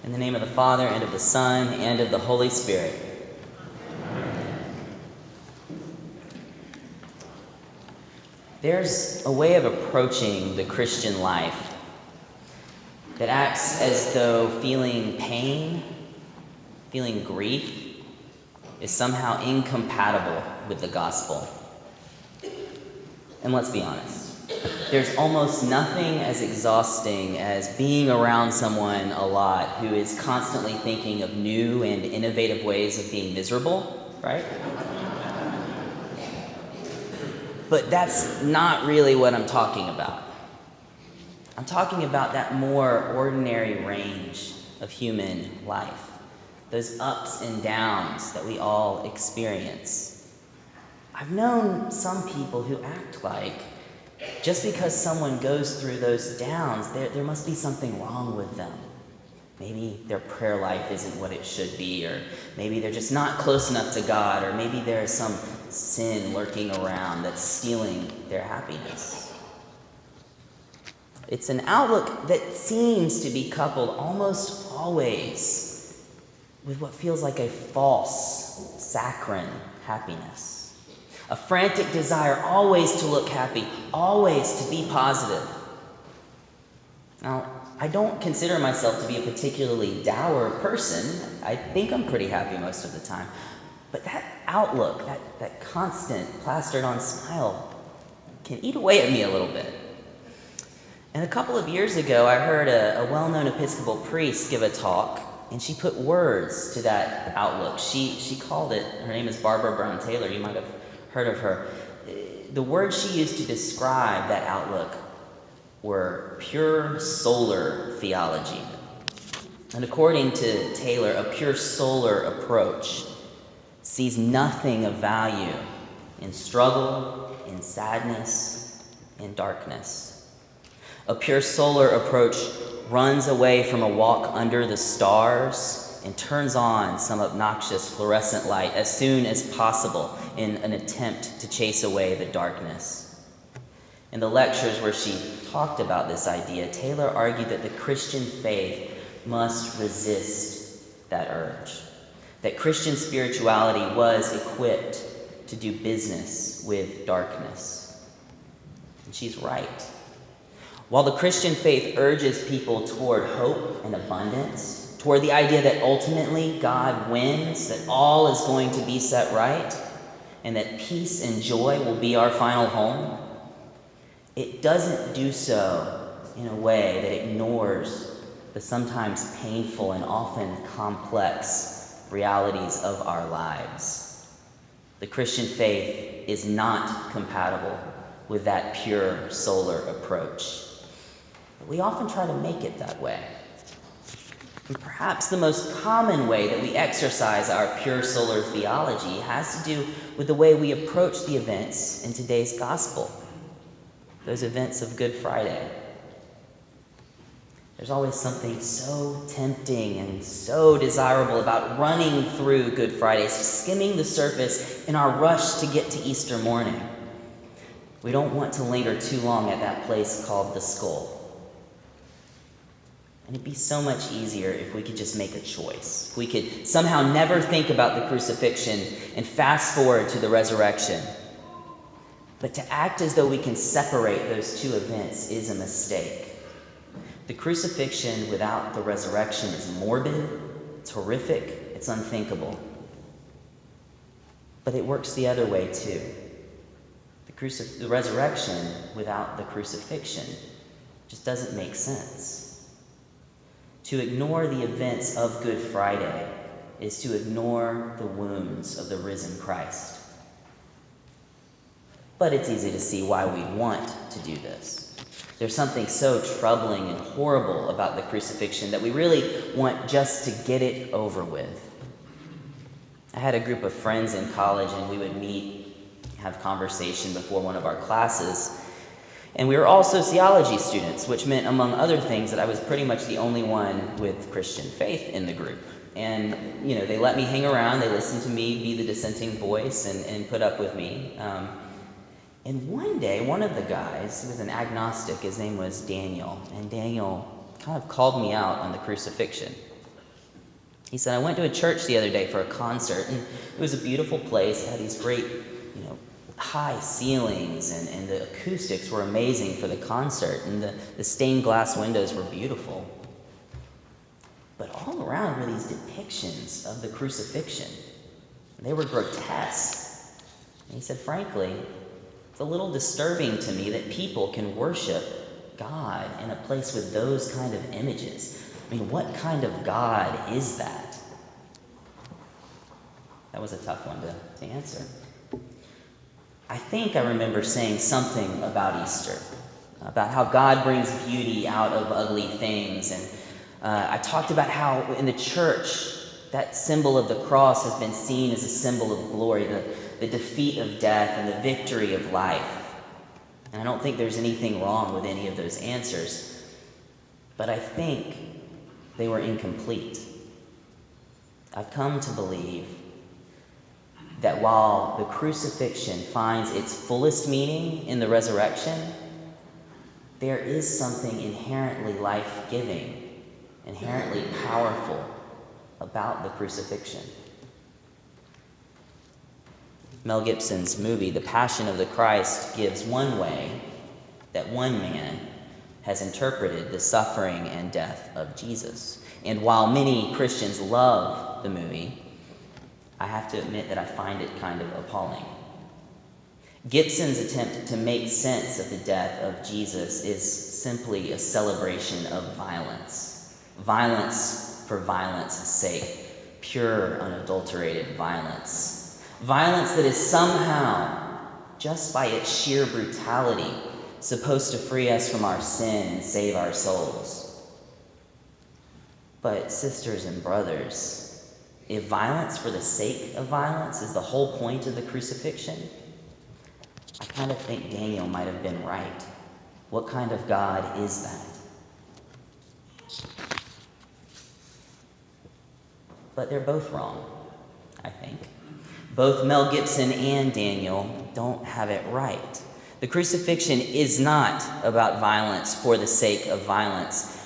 In the name of the Father, and of the Son, and of the Holy Spirit. There's a way of approaching the Christian life that acts as though feeling pain, feeling grief, is somehow incompatible with the gospel. And let's be honest. There's almost nothing as exhausting as being around someone a lot who is constantly thinking of new and innovative ways of being miserable, right? But that's not really what I'm talking about. I'm talking about that more ordinary range of human life, those ups and downs that we all experience. I've known some people who act like just because someone goes through those downs, there must be something wrong with them. Maybe their prayer life isn't what it should be, or maybe they're just not close enough to God, or maybe there's some sin lurking around that's stealing their happiness. It's an outlook that seems to be coupled almost always with what feels like a false, saccharine happiness. A frantic desire always to look happy, always to be positive. Now, I don't consider myself to be a particularly dour person. I think I'm pretty happy most of the time. But that outlook, that constant plastered-on smile, can eat away at me a little bit. And a couple of years ago, I heard a well-known Episcopal priest give a talk, and she put words to that outlook. She called it, her name is Barbara Brown Taylor, you might have heard of her. The words she used to describe that outlook were pure solar theology. And according to Taylor, a pure solar approach sees nothing of value in struggle, in sadness, in darkness. A pure solar approach runs away from a walk under the stars and turns on some obnoxious fluorescent light as soon as possible in an attempt to chase away the darkness. In the lectures where she talked about this idea, Taylor argued that the Christian faith must resist that urge, that Christian spirituality was equipped to do business with darkness. And she's right. While the Christian faith urges people toward hope and abundance, toward the idea that ultimately God wins, that all is going to be set right, and that peace and joy will be our final home, it doesn't do so in a way that ignores the sometimes painful and often complex realities of our lives. The Christian faith is not compatible with that pure solar approach. But we often try to make it that way. And perhaps the most common way that we exercise our pure solar theology has to do with the way we approach the events in today's gospel, those events of Good Friday. There's always something so tempting and so desirable about running through Good Friday, skimming the surface in our rush to get to Easter morning. We don't want to linger too long at that place called the Skull. And it'd be so much easier if we could just make a choice. If we could somehow never think about the crucifixion and fast forward to the resurrection. But to act as though we can separate those two events is a mistake. The crucifixion without the resurrection is morbid, it's horrific, it's unthinkable. But it works the other way too. The resurrection without the crucifixion just doesn't make sense. To ignore the events of Good Friday is to ignore the wounds of the risen Christ. But it's easy to see why we want to do this. There's something so troubling and horrible about the crucifixion that we really want just to get it over with. I had a group of friends in college, and we would meet, have conversation before one of our classes. And we were all sociology students, which meant, among other things, that I was pretty much the only one with Christian faith in the group. And, they let me hang around, they listened to me be the dissenting voice and put up with me. And one day, one of the guys, who was an agnostic, his name was Daniel, and Daniel kind of called me out on the crucifixion. He said, I went to a church the other day for a concert, and it was a beautiful place. It had these great, high ceilings, and the acoustics were amazing for the concert, and the stained glass windows were beautiful. But all around were these depictions of the crucifixion. They were grotesque. And he said, frankly, it's a little disturbing to me that people can worship God in a place with those kind of images. I mean, what kind of God is that? That was a tough one to answer. I think I remember saying something about Easter, about how God brings beauty out of ugly things. And I talked about how in the church, that symbol of the cross has been seen as a symbol of glory, the defeat of death and the victory of life. And I don't think there's anything wrong with any of those answers, but I think they were incomplete. I've come to believe that while the crucifixion finds its fullest meaning in the resurrection, there is something inherently life-giving, inherently powerful about the crucifixion. Mel Gibson's movie, The Passion of the Christ, gives one way that one man has interpreted the suffering and death of Jesus. And while many Christians love the movie, I have to admit that I find it kind of appalling. Gibson's attempt to make sense of the death of Jesus is simply a celebration of violence. Violence for violence' sake. Pure, unadulterated violence. Violence that is somehow, just by its sheer brutality, supposed to free us from our sin and save our souls. But sisters and brothers, if violence for the sake of violence is the whole point of the crucifixion, I kind of think Daniel might have been right. What kind of God is that? But they're both wrong, I think. Both Mel Gibson and Daniel don't have it right. The crucifixion is not about violence for the sake of violence,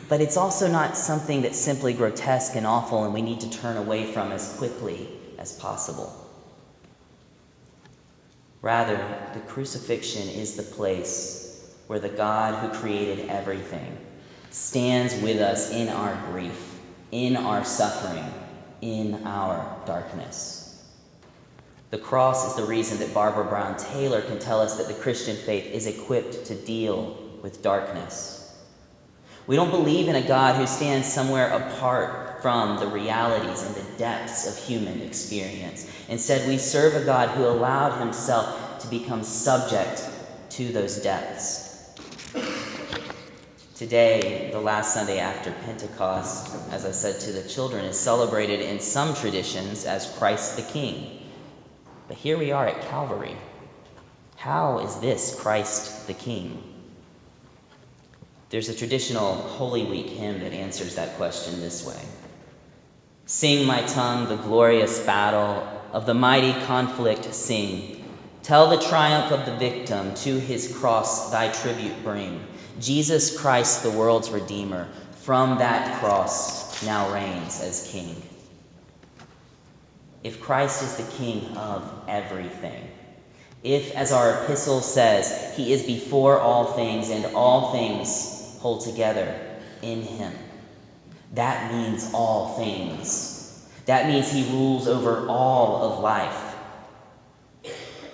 but it's also not something that's simply grotesque and awful and we need to turn away from as quickly as possible. Rather, the crucifixion is the place where the God who created everything stands with us in our grief, in our suffering, in our darkness. The cross is the reason that Barbara Brown Taylor can tell us that the Christian faith is equipped to deal with darkness. We don't believe in a God who stands somewhere apart from the realities and the depths of human experience. Instead, we serve a God who allowed himself to become subject to those depths. Today, the last Sunday after Pentecost, as I said to the children, is celebrated in some traditions as Christ the King. But here we are at Calvary. How is this Christ the King? There's a traditional Holy Week hymn that answers that question this way. Sing, my tongue, the glorious battle of the mighty conflict sing. Tell the triumph of the victim, to his cross thy tribute bring. Jesus Christ, the world's Redeemer, from that cross now reigns as King. If Christ is the King of everything, if, as our epistle says, he is before all things and all things hold together in him, that means all things. That means he rules over all of life.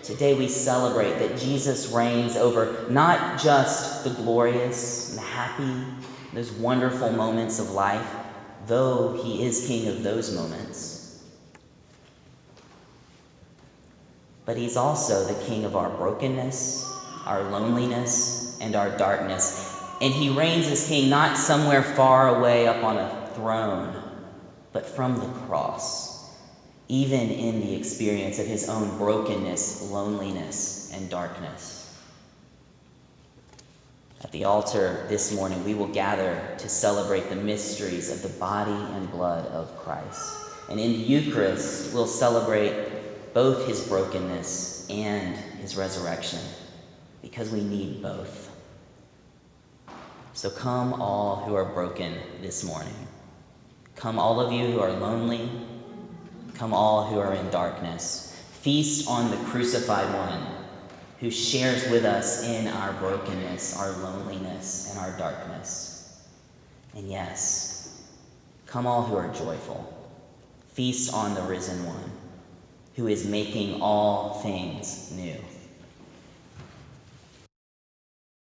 Today we celebrate that Jesus reigns over not just the glorious and the happy, those wonderful moments of life, though he is King of those moments, but he's also the King of our brokenness, our loneliness, and our darkness. And he reigns as King not somewhere far away up on a throne, but from the cross, even in the experience of his own brokenness, loneliness, and darkness. At the altar this morning, we will gather to celebrate the mysteries of the body and blood of Christ. And in the Eucharist, we'll celebrate both his brokenness and his resurrection, because we need both. So come all who are broken this morning. Come all of you who are lonely, come all who are in darkness. Feast on the crucified one who shares with us in our brokenness, our loneliness, and our darkness. And yes, come all who are joyful. Feast on the risen one who is making all things new.